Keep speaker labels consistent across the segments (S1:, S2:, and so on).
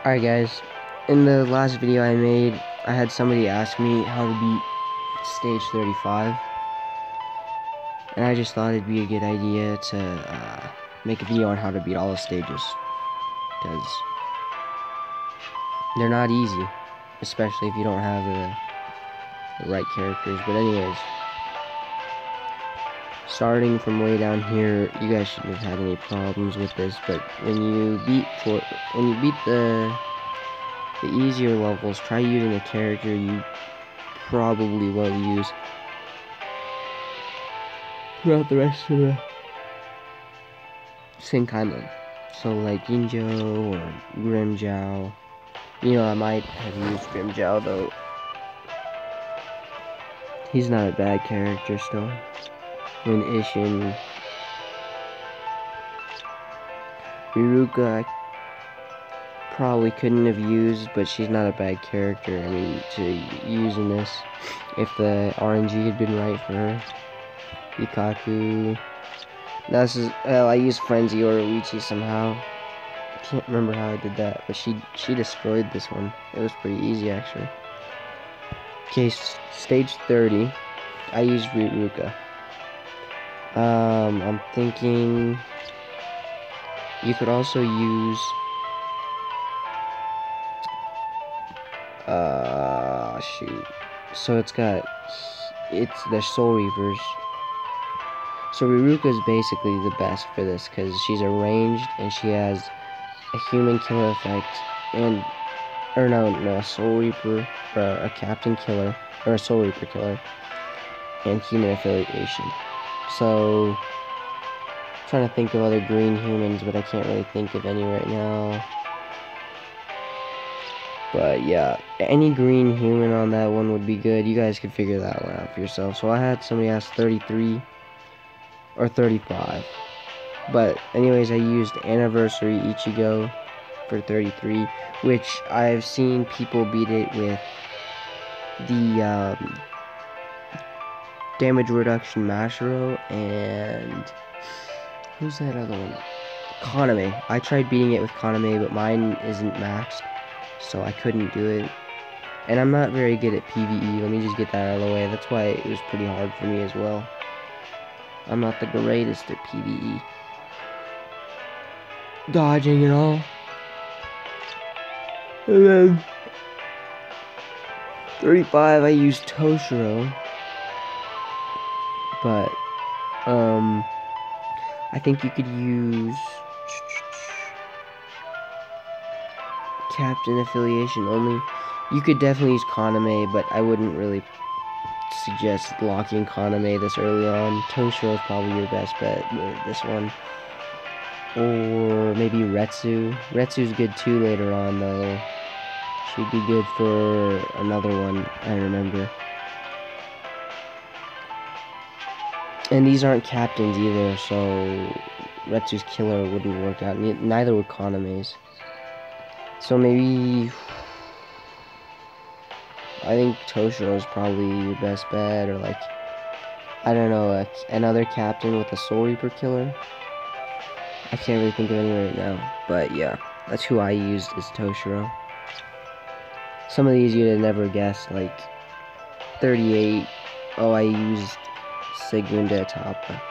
S1: Alright guys, in the last video I made, I had somebody ask me how to beat stage 35, and I just thought it'd be a good idea to make a video on how to beat all the stages, because they're not easy, especially if you don't have the right characters. But anyways, starting from way down here, you guys shouldn't have had any problems with this, but when you beat the easier levels, try using a character you probably won't use throughout the rest of the Senkaimon. So like Ginjo or Grimjow. You know, I might have used Grimjow though. He's not a bad character still. When Ishin, Riruka, I probably couldn't have used, but she's not a bad character. I mean, to use in this, if the RNG had been right for her. Ikaku. This is, I used Frenzy or Luigi somehow. I can't remember how I did that, but she destroyed this one. It was pretty easy actually. Okay, stage 30. I used Riruka. I'm thinking you could also use shoot. So it's the Soul Reapers. So Riruka is basically the best for this because she's a ranged and she has a human killer effect and a Soul Reaper or a Captain Killer or a Soul Reaper killer and human affiliation. So I'm trying to think of other green humans, but I can't really think of any right now. But yeah, any green human on that one would be good. You guys could figure that one out for yourself. So I had somebody ask 33 or 35. But anyways, I used Anniversary Ichigo for 33, which I've seen people beat it with the damage reduction Mashiro and who's that other one? Kaname. I tried beating it with Kaname, but mine isn't maxed, so I couldn't do it. And I'm not very good at PvE. Let me just get that out of the way. That's why it was pretty hard for me as well. I'm not the greatest at PvE. Dodging and all. And then 35, I used Toshiro. But, I think you could use Captain Affiliation only. You could definitely use Kaname, but I wouldn't really suggest locking Kaname this early on. Toshiro is probably your best bet with this one. Or maybe Retsu. Retsu's good too later on though. She'd be good for another one, I remember. And these aren't captains either, so Retsu's killer wouldn't work out. Neither would Kaname's. So maybe I think Toshiro is probably your best bet, or like, I don't know, another captain with a Soul Reaper killer. I can't really think of any right now, but yeah, that's who I used is Toshiro. Some of these you'd have never guessed, like 38. Oh, I used Segunda Etapa.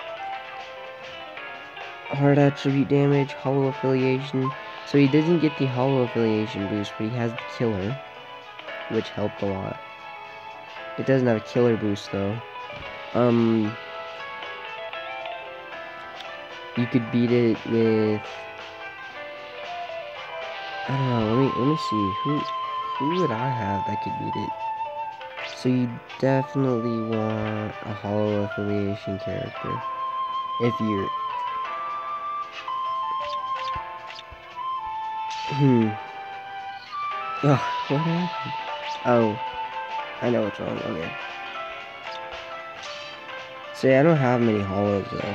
S1: Hard attribute damage, hollow affiliation. So he doesn't get the hollow affiliation boost, but he has the killer, which helped a lot. It doesn't have a killer boost though. You could beat it with, I don't know, let me see, who would I have that could beat it? So you definitely want a hollow affiliation character. If you're oh, what happened? Oh, I know what's wrong, okay. See, I don't have many hollows though.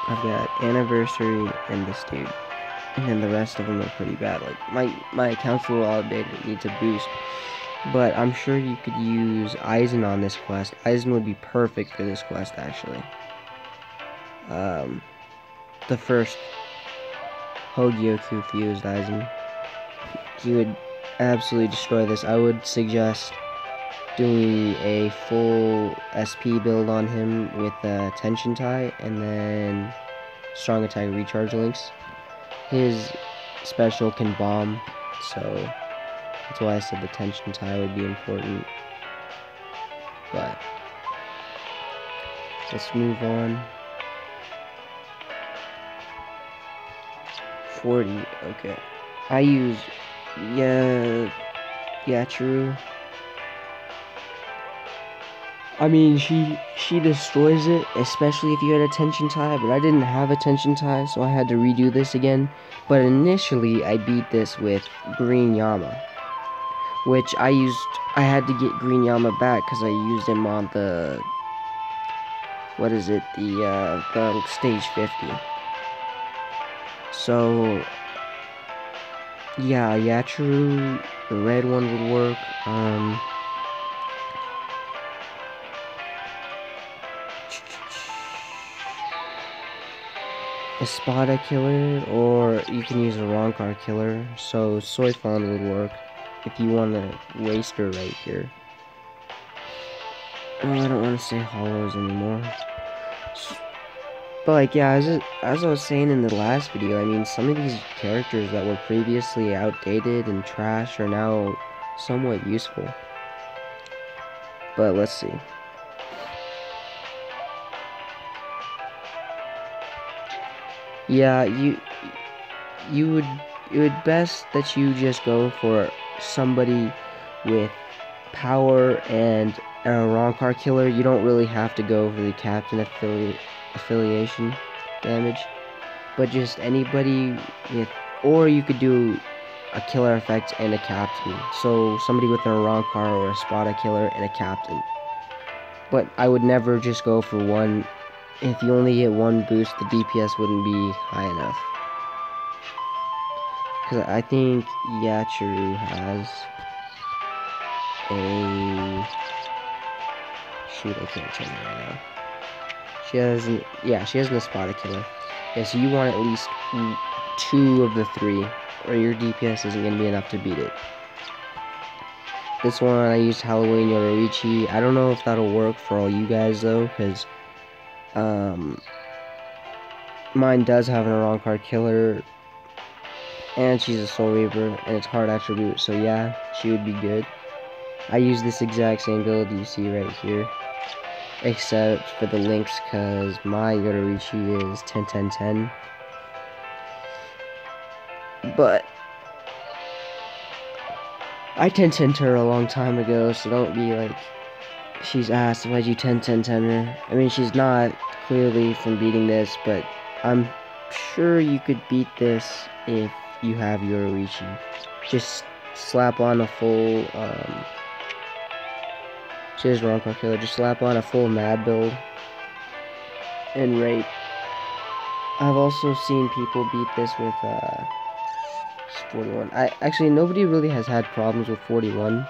S1: I've got Anniversary and this dude. And then the rest of them are pretty bad. Like, my account's a little outdated, it needs a boost. But I'm sure you could use Aizen on this quest. Aizen would be perfect for this quest, actually. The first Hogyoku fused Aizen. he would absolutely destroy this. I would suggest doing a full SP build on him with Tension tie and then strong attack recharge links. His special can bomb, so that's why I said the tension tie would be important. But let's move on. 40, okay. I use true. I mean, she destroys it, especially if you had a tension tie, but I didn't have a tension tie, so I had to redo this again. But initially, I beat this with Green Yama, which I had to get Green Yama back because I used him on the, the stage 50. So, yeah, Yachiru, the red one would work. Espada killer, or you can use a Ronkar killer, so Soifon would work if you want to waste her right here. Oh, I don't want to say hollows anymore. But like, yeah, as I was saying in the last video, I mean, some of these characters that were previously outdated and trash are now somewhat useful. But let's see. Yeah, it would best that you just go for somebody with power and a Ronkar killer. You don't really have to go for the captain affiliation damage, but just anybody with, or you could do a killer effect and a captain. So somebody with a Ronkar or a Spada killer and a captain. But I would never just go for one. If you only get one boost, the DPS wouldn't be high enough. Because I think Yachiru has a... Shoot, I can't check it right now. She has an Espada killer. Yeah, so you want at least 2 of the 3, or your DPS isn't going to be enough to beat it. This one, I used Halloween Yoruichi. I don't know if that'll work for all you guys, though, because... mine does have an Ronkar killer, and she's a Soul Reaper, and it's hard attribute, so yeah, she would be good. I use this exact same build you see right here, except for the links, because my Yoruichi is 10-10-10. But I 10-10 her a long time ago, so don't be like, she's asked if I do 10-10-10 her. I mean, she's not clearly from beating this, but I'm sure you could beat this if you have Yoruichi. Just slap on a full, she has Ronkar killer, just slap on a full mad build and rape. I've also seen people beat this with, 41. Actually, nobody really has had problems with 41,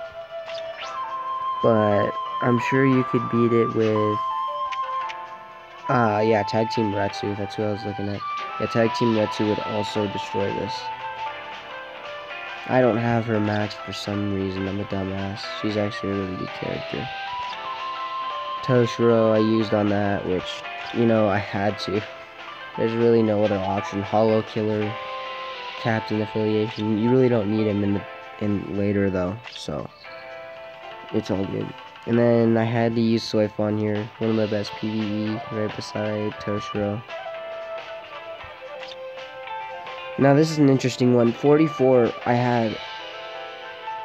S1: but I'm sure you could beat it with, yeah, Tag Team Retsu, that's who I was looking at. Yeah, Tag Team Retsu would also destroy this. I don't have her maxed for some reason, I'm a dumbass. She's actually a really good character. Toshiro I used on that, which, you know, I had to. There's really no other option. Hollow Killer, Captain Affiliation, you really don't need him in later though, so it's all good. And then I had to use Soifon here, one of my best PvE, right beside Toshiro. Now this is an interesting one. 44, I had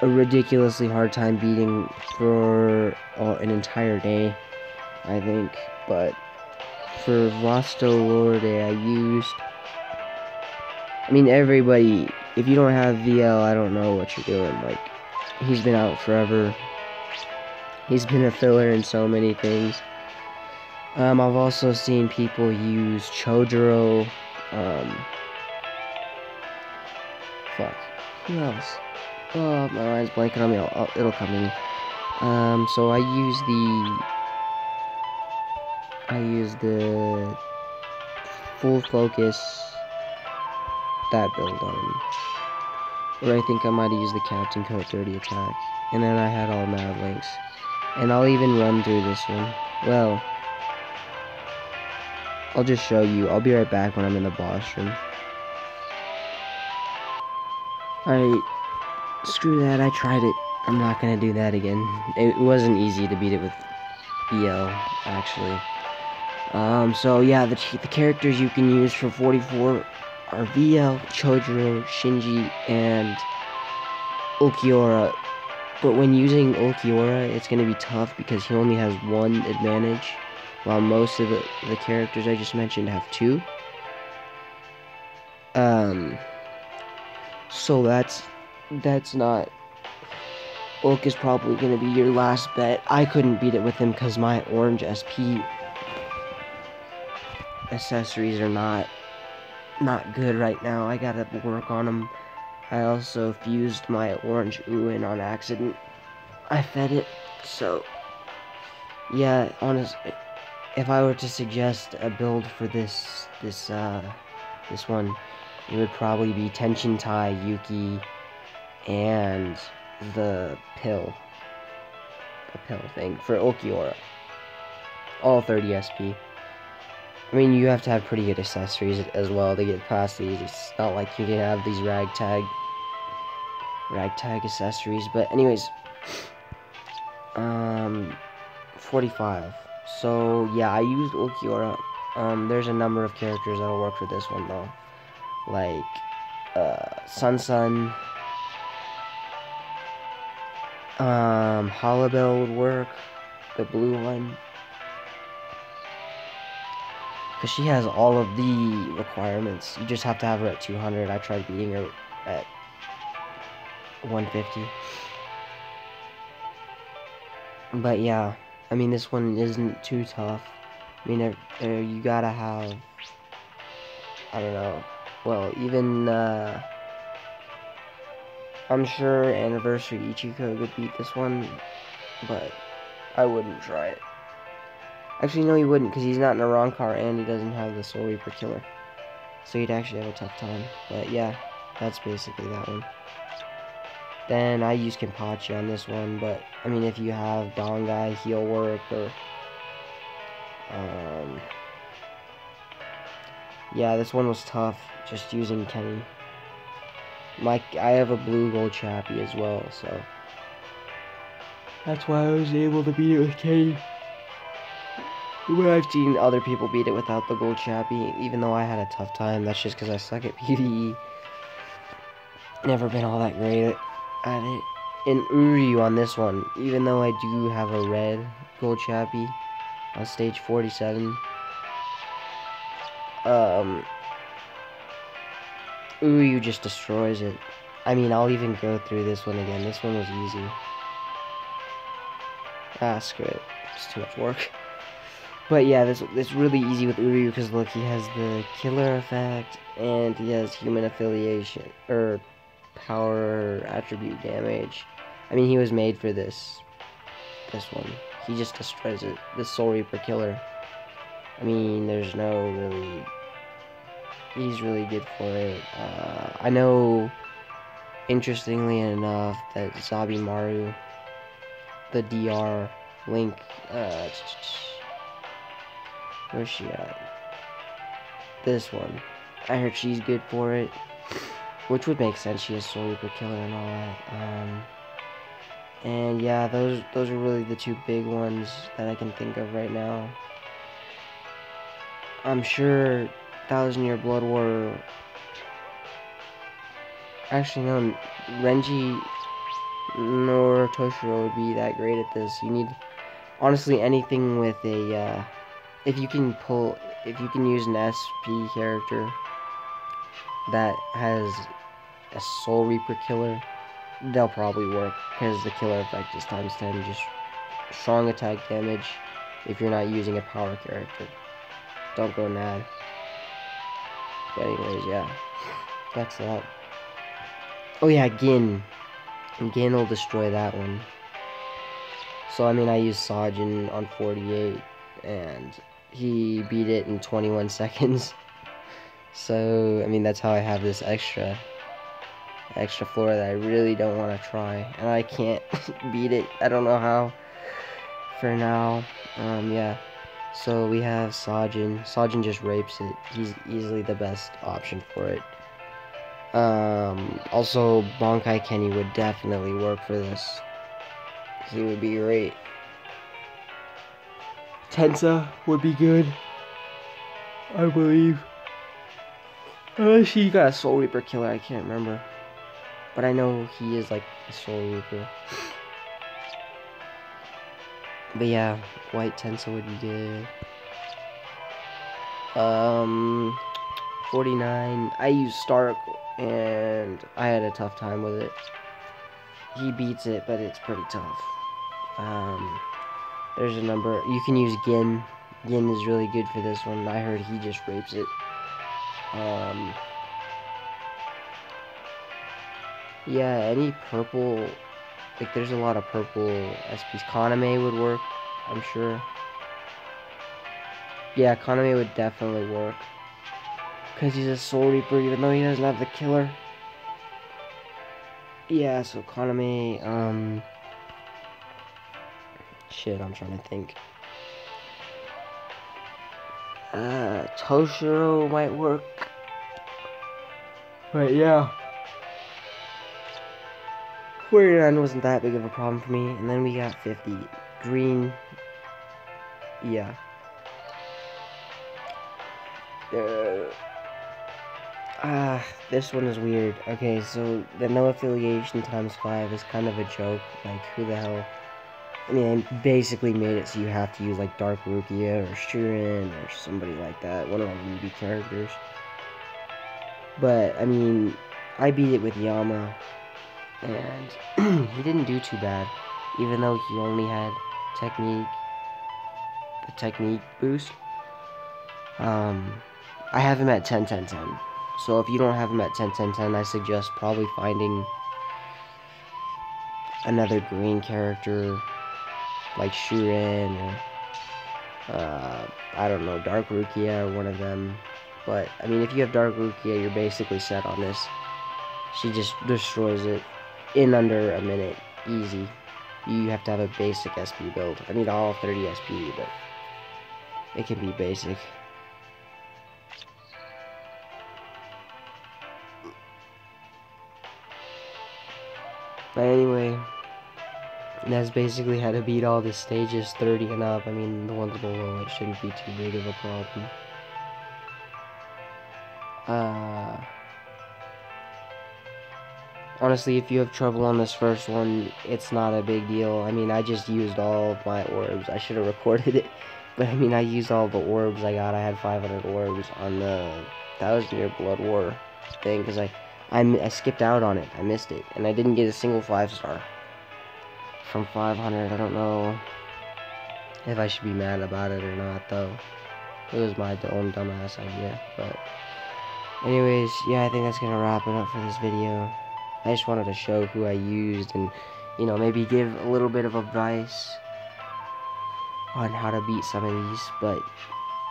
S1: a ridiculously hard time beating for an entire day, I think. But for Vasto Lorde, I used... I mean, everybody, if you don't have VL, I don't know what you're doing. Like, he's been out forever. He's been a filler in so many things. I've also seen people use Chojuro. Fuck. Who else? Oh, my mind's blanking on me. It'll come to me. So I use the full focus, that build on him. Or I think I might have used the Captain Coat 30 attack. And then I had all Mad Links. And I'll even run through this one. Well, I'll just show you. I'll be right back when I'm in the boss room. Alright, screw that, I tried it. I'm not gonna do that again. It wasn't easy to beat it with BL, actually. So yeah, the characters you can use for 44 are VL, Chojuro, Shinji, and Ulquiorra. But when using Ulquiorra, it's going to be tough because he only has one advantage, while most of the characters I just mentioned have two. So that's not... Ulk is probably going to be your last bet. I couldn't beat it with him because my orange SP accessories are not good right now. I gotta work on them. I also fused my orange Uin on accident. I fed it, so yeah, honestly, if I were to suggest a build for this one, it would probably be Tenshin Tai, Yuki, and the pill thing for Ulquiorra. All 30 SP. I mean, you have to have pretty good accessories as well to get past these. It's not like you can have these ragtag accessories. But anyways, 45. So yeah, I used Ulquiorra. There's a number of characters that'll work for this one though, like Sun. Holobell would work, the blue one, because she has all of the requirements. You just have to have her at 200. I tried beating her at 150. But yeah, I mean, this one isn't too tough. I mean, you gotta have, I don't know, well, even, I'm sure Anniversary Ichiko could beat this one, but I wouldn't try it. Actually, no, he wouldn't, because he's not in a Rancor and he doesn't have the Soul Reaper killer. So he'd actually have a tough time. But yeah, that's basically that one. Then I use Kenpachi on this one, but I mean, if you have Dongai, he'll work, or yeah, this one was tough, just using Kenny. I have a blue gold Chappie as well, so that's why I was able to beat it with Kenny. But I've seen other people beat it without the gold Chappie, even though I had a tough time. That's just because I suck at PvE. Never been all that great at it. And Uryu on this one, even though I do have a red gold Chappie on stage 47, Uryu just destroys it. I mean, I'll even go through this one again. This one was easy. Ah, screw it. It's too much work. But yeah, it's really easy with Uryu because look, he has the killer effect and he has human affiliation or power attribute damage. I mean, he was made for this one. He just destroys it. The Soul Reaper killer. I mean, there's no really. He's really good for it. I know, interestingly enough, that Zabimaru, the DR Link, where's she at? This one. I heard she's good for it, which would make sense. She has Soul Reaper killer and all that. And yeah, those are really the two big ones that I can think of right now. I'm sure 1000-Year Blood War. Actually, no, Renji nor Toshiro would be that great at this. You need, honestly, anything with a, if you can use an SP character that has a Soul Reaper killer, they'll probably work, because the killer effect is ×10, just strong attack damage if you're not using a power character. Don't go mad. But anyways, yeah, that's that. Oh yeah, Gin. Gin will destroy that one. So I mean, I used Sajin on 48, and he beat it in 21 seconds. So I mean, that's how I have this extra. extra floor that I really don't want to try, and I can't beat it. I don't know how. For now, yeah. So we have Sajin. Sajin just rapes it. He's easily the best option for it. Also, Bankai Kenny would definitely work for this. He would be great. Tensa would be good, I believe. Unless he got a Soul Reaper killer, I can't remember. But I know he is like a Soul Reaper. But yeah, White Tensa would be good. 49. I used Stark, and I had a tough time with it. He beats it, but it's pretty tough. There's a number. You can use Gin. Gin is really good for this one. I heard he just rapes it. Yeah, any purple. Like, there's a lot of purple SPs. Kaname would work, I'm sure. Yeah, Kaname would definitely work. Because he's a Soul Reaper, even though he doesn't have the killer. Yeah, so Kaname, shit, I'm trying to think. Toshiro might work. But yeah. 49 wasn't that big of a problem for me. And then we got 50. Green. Yeah. This one is weird. Okay, so the no affiliation times 5 is kind of a joke. Like, who the hell? I mean, I basically made it so you have to use like Dark Rukia or Shuren or somebody like that. One of the newbie characters. But, I mean, I beat it with Yama. And he didn't do too bad. Even though he only had the technique boost. I have him at 10, 10, 10. So if you don't have him at 10, 10, 10, I suggest probably finding another green character like Shuren or I don't know, Dark Rukia or one of them. But I mean, if you have Dark Rukia, you're basically set on this. She just destroys it in under a minute, easy. You have to have a basic SP build. I mean, all 30 SP, but it can be basic. But anyway, that's basically how to beat all the stages 30 and up. I mean, the ones below it shouldn't be too big of a problem. Honestly, if you have trouble on this first one, it's not a big deal. I mean, I just used all of my orbs. I should have recorded it. But I mean, I used all the orbs I got. I had 500 orbs on the 1,000-year Blood War thing because I skipped out on it. I missed it. And I didn't get a single 5-star from 500. I don't know if I should be mad about it or not, though. It was my own dumbass idea. But anyways, yeah, I think that's going to wrap it up for this video. I just wanted to show who I used and, you know, maybe give a little bit of advice on how to beat some of these. But,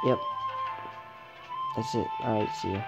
S1: yep. That's it. Alright, see ya.